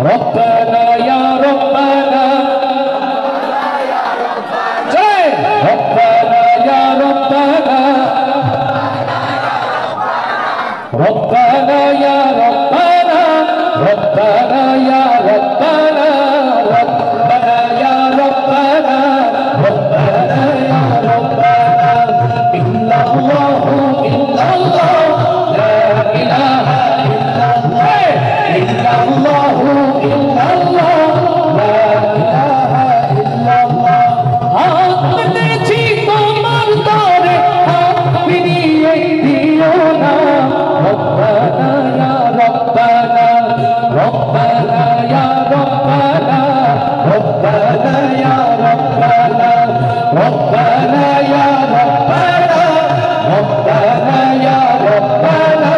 ربنا يا ربنا جاي ربنا يا ربنا ربنا يا ربنا ربنا يا ربنا ربنا يا ربنا ربنا يا ربنا إلا الله إلا الله لا إله إلا الله إلا الله إلا الله لا إله إلا الله آمنتي তোমার দরে হাত ফিরিয়ে দিও না ربنا يا ربنا ربنا يا ربنا ربنا يا ربنا ربنا يا ربنا ربنا يا ربنا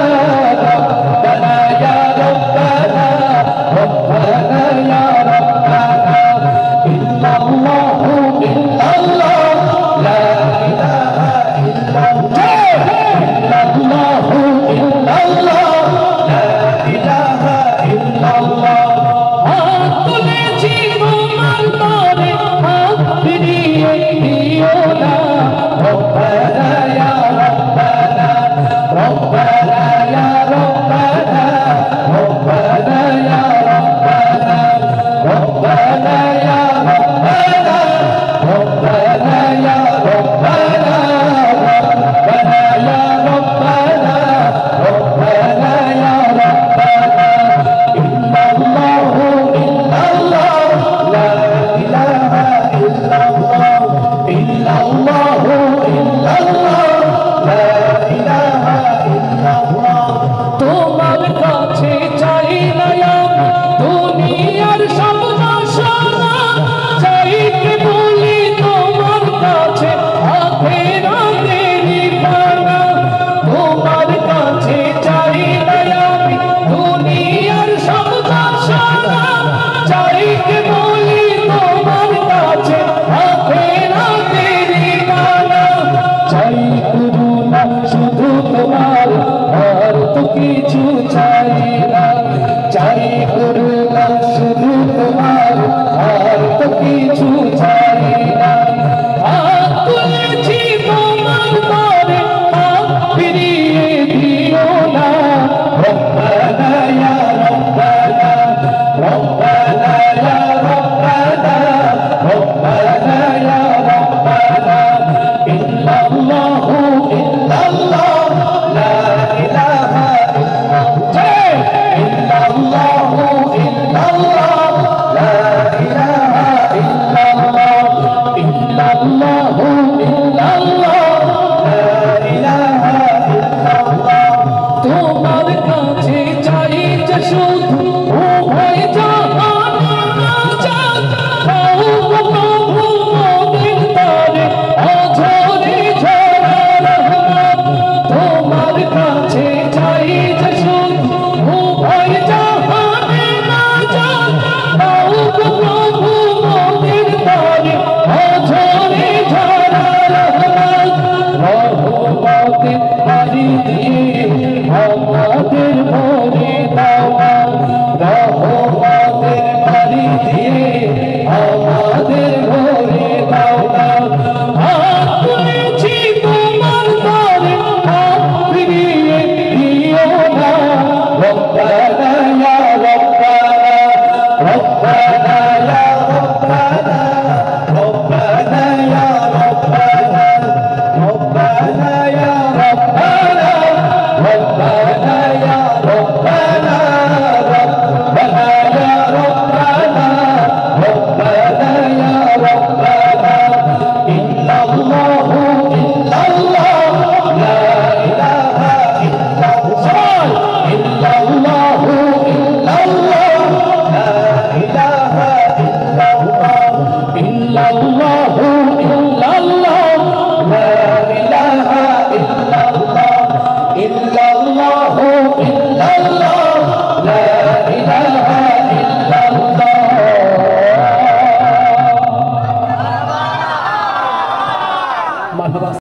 ربنا يا ربنا ربنا يا ربنا إلا الله إلا الله لا إله إلا الله إلا الله إلا الله لا إله إلا الله তুলেছি তোমার তরে হাত ফিরিয়ে দিও না ربنا يا ربنا ربنا يا ربنا ربنا يا ربنا ربنا يا ربنا ربنا يا ربنا ربنا يا ربنا ربنا يا ربنا إلا الله إلا الله لا إله إلا الله إلا الله إلا الله لا إله إلا الله তোমার কাছে চাই না আমি দুনিয়ার সব বাসনা চাইতে বলি তোমার কাছে আখিরাতের ঠিকানা তোমার কাছে চাই না আমি দুনিয়ার সব বাসনা চাইতে বলি তোমার কাছে আখিরাতের ঠিকানা চাই করুণা শুধু তোমার আর তো কিছু চাই না চাই করুণা শুধু তোমার আর তো কিছু চাই না হাত তুলেছি তোমার তরে হাত ফিরিয়ে দিও না ربنا يا ربنا ربنا يا ربنا ربنا يا ربنا إلا الله إلا الله لا إله إلا الله إلا الله إلا الله لا إله إلا الله إلا الله إلا الله لا إله إلا الله তোমার কাছে চাই যে শুধু উভয় জাহানে নাজাত পাও গো প্রভু মোদের তরে অঝরে ঝরা রহমত তোমার কাছে চাই যে শুধু উভয় জাহানে নাজাত পাও গো প্রভু মোদের তরে অঝরে ঝরা রহমত রহমতের বাড়ি দিয়ে আমাদের ভরে দাও রহমতের বাড়ি দিয়ে আমাদের ভরে দাও হাত তুলেছি তোমার তরে হাত ফিরিয়ে দিও না ربنا يا ربنا ربنا يا ربنا ربنا يا ربنا ربنا يا ربنا ربنا يا ربنا ربنا يا ربنا ربنا يا ربنا إلا الله إلا الله لا إله إلا الله إلا